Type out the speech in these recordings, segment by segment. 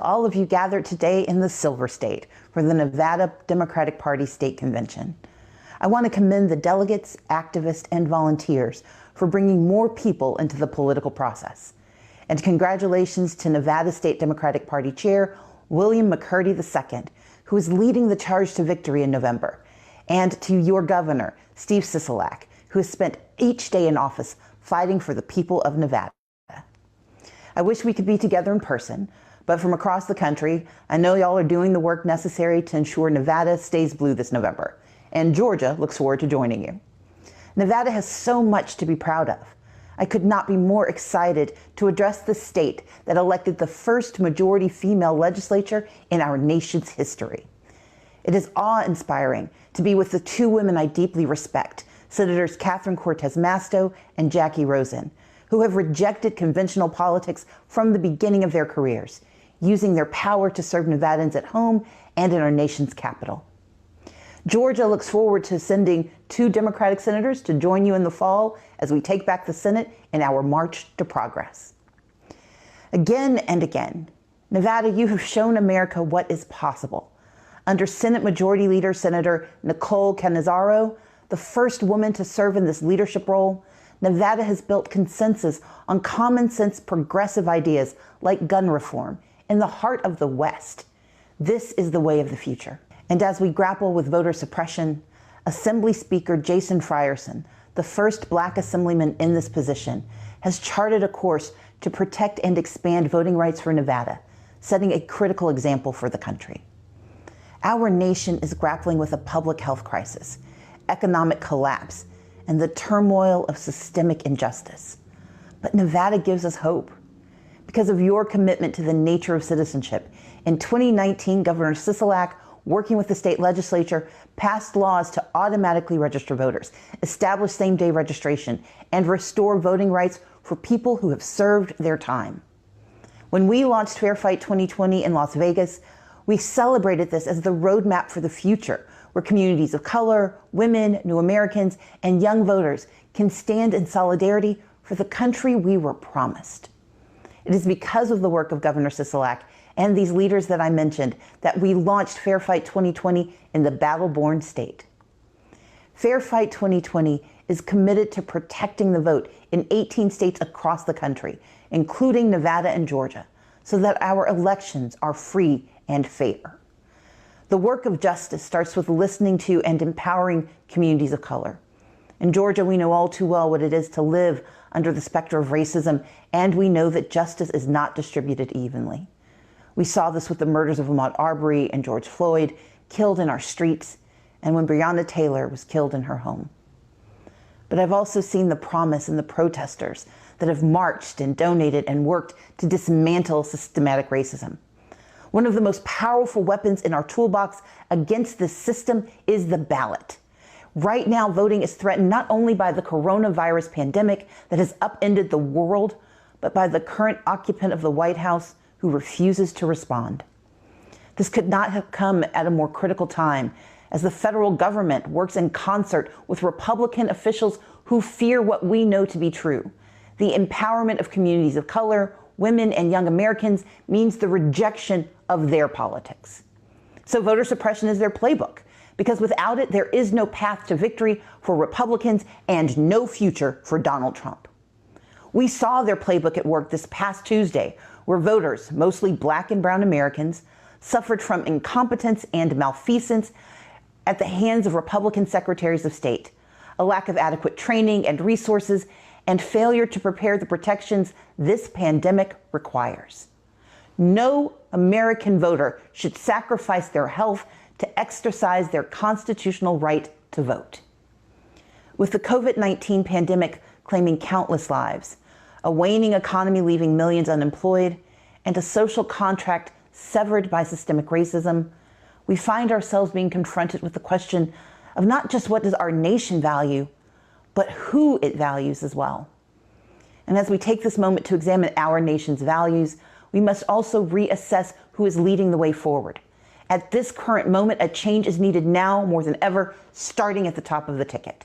All of you gathered today in the Silver State for the Nevada Democratic Party State Convention. I want to commend the delegates, activists, and volunteers for bringing more people into the political process. And congratulations to Nevada State Democratic Party Chair William McCurdy II, who is leading the charge to victory in November, and to your governor, Steve Sisolak, who has spent each day in office fighting for the people of Nevada. I wish we could be together in person, but from across the country, I know y'all are doing the work necessary to ensure Nevada stays blue this November, and Georgia looks forward to joining you. Nevada has so much to be proud of. I could not be more excited to address the state that elected the first majority female legislature in our nation's history. It is awe-inspiring to be with the two women I deeply respect, Senators Catherine Cortez Masto and Jackie Rosen, who have rejected conventional politics from the beginning of their careers, using their power to serve Nevadans at home and in our nation's capital. Georgia looks forward to sending 2 Democratic senators to join you in the fall as we take back the Senate in our march to progress. Again and again, Nevada, you have shown America what is possible. Under Senate Majority Leader Senator Nicole Cannizzaro, the first woman to serve in this leadership role, Nevada has built consensus on common sense progressive ideas like gun reform in the heart of the West. This is the way of the future. And as we grapple with voter suppression, Assembly Speaker Jason Frierson, the first Black assemblyman in this position, has charted a course to protect and expand voting rights for Nevada, setting a critical example for the country. Our nation is grappling with a public health crisis, economic collapse, and the turmoil of systemic injustice. But Nevada gives us hope. Because of your commitment to the nature of citizenship, in 2019, Governor Sisolak, working with the state legislature, passed laws to automatically register voters, establish same-day registration, and restore voting rights for people who have served their time. When we launched Fair Fight 2020 in Las Vegas, we celebrated this as the roadmap for the future, where communities of color, women, new Americans, and young voters can stand in solidarity for the country we were promised. It is because of the work of Governor Sisolak and these leaders that I mentioned that we launched Fair Fight 2020 in the battle-born state. Fair Fight 2020 is committed to protecting the vote in 18 states across the country, including Nevada and Georgia, so that our elections are free and fair. The work of justice starts with listening to and empowering communities of color. In Georgia, we know all too well what it is to live under the specter of racism, and we know that justice is not distributed evenly. We saw this with the murders of Ahmaud Arbery and George Floyd, killed in our streets, and when Breonna Taylor was killed in her home. But I've also seen the promise in the protesters that have marched and donated and worked to dismantle systematic racism. One of the most powerful weapons in our toolbox against this system is the ballot. Right now, voting is threatened not only by the coronavirus pandemic that has upended the world, but by the current occupant of the White House who refuses to respond. This could not have come at a more critical time, as the federal government works in concert with Republican officials who fear what we know to be true. The empowerment of communities of color, women, and young Americans means the rejection of their politics. So voter suppression is their playbook, because without it, there is no path to victory for Republicans and no future for Donald Trump. We saw their playbook at work this past Tuesday, where voters, mostly Black and brown Americans, suffered from incompetence and malfeasance at the hands of Republican secretaries of state, a lack of adequate training and resources, and failure to prepare the protections this pandemic requires. No American voter should sacrifice their health to exercise their constitutional right to vote. With the COVID-19 pandemic claiming countless lives, a waning economy leaving millions unemployed, and a social contract severed by systemic racism, we find ourselves being confronted with the question of not just what does our nation value, but who it values as well. And as we take this moment to examine our nation's values, we must also reassess who is leading the way forward. At this current moment, a change is needed now more than ever, starting at the top of the ticket.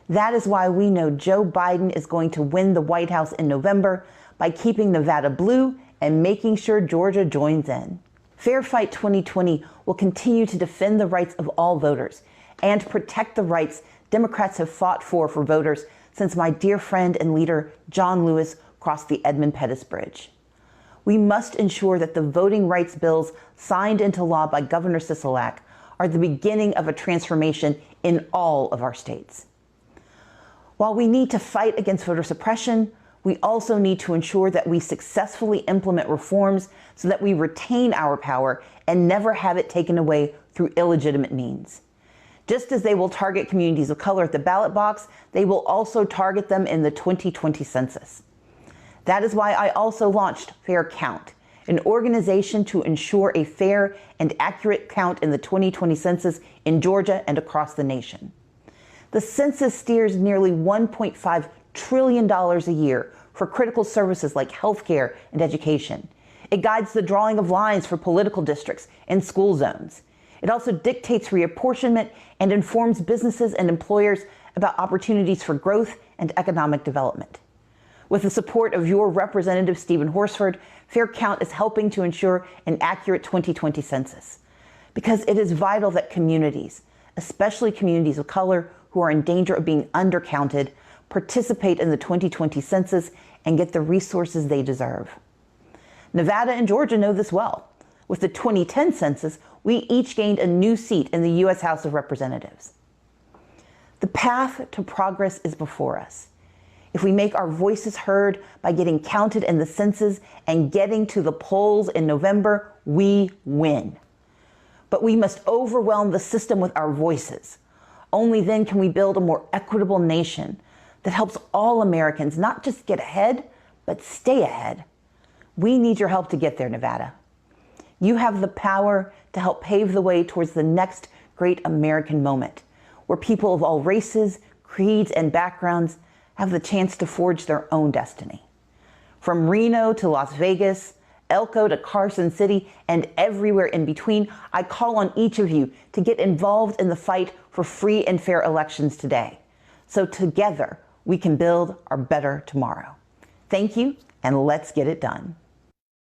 That is why we know Joe Biden is going to win the White House in November by keeping Nevada blue and making sure Georgia joins in. Fair Fight 2020 will continue to defend the rights of all voters and protect the rights Democrats have fought for voters since my dear friend and leader John Lewis crossed the Edmund Pettus Bridge. We must ensure that the voting rights bills signed into law by Governor Sisolak are the beginning of a transformation in all of our states. While we need to fight against voter suppression, we also need to ensure that we successfully implement reforms so that we retain our power and never have it taken away through illegitimate means. Just as they will target communities of color at the ballot box, they will also target them in the 2020 census. That is why I also launched Fair Count, an organization to ensure a fair and accurate count in the 2020 census in Georgia and across the nation. The census steers nearly $1.5 trillion a year for critical services like healthcare and education. It guides the drawing of lines for political districts and school zones. It also dictates reapportionment and informs businesses and employers about opportunities for growth and economic development. With the support of your Representative Stephen Horsford, Fair Count is helping to ensure an accurate 2020 census, because it is vital that communities, especially communities of color who are in danger of being undercounted, participate in the 2020 census and get the resources they deserve. Nevada and Georgia know this well. With the 2010 census, we each gained a new seat in the U.S. House of Representatives. The path to progress is before us. If we make our voices heard by getting counted in the census and getting to the polls in November, we win. But we must overwhelm the system with our voices. Only then can we build a more equitable nation that helps all Americans not just get ahead, but stay ahead. We need your help to get there, Nevada. You have the power to help pave the way towards the next great American moment, where people of all races, creeds, and backgrounds have the chance to forge their own destiny. From Reno to Las Vegas, Elko to Carson City, and everywhere in between, I call on each of you to get involved in the fight for free and fair elections today. So together, we can build our better tomorrow. Thank you, and let's get it done.